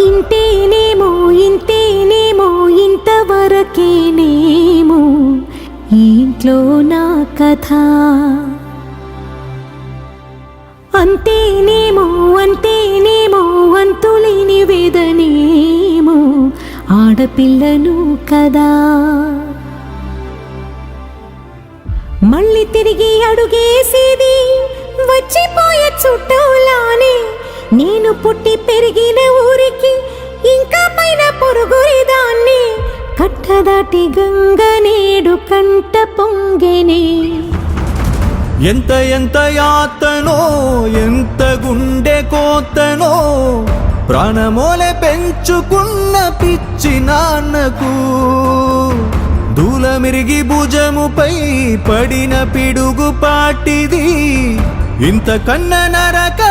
ఇంతేనేమో ఇంతేనేమో ఇంతవరకేనేమో ఈ ఇంట్లో నా కథ. అంతేనేమో అంతేనేమో అంతులేని వేదనేమో ఆడపిల్లను కదా. మళ్ళీ తిరిగి అడుగేసేది వచ్చిపోయే చుట్టూలానే. నేను పుట్టి పెరిగిన ఊరికి ఇంకా పైన పొరుగురిదాన్ని. కట్టదాటి గంగ నేడు కంట పొంగెనే. ఎంత ఎంత యాతనో ఎంత గుండె కోతనో ప్రాణమోలే పెంచుకున్న పిచ్చి నాన్నకు. దూలమిరిగి భుజముపై పడిన పిడుగు పాటిది ఇంత కన్న నరక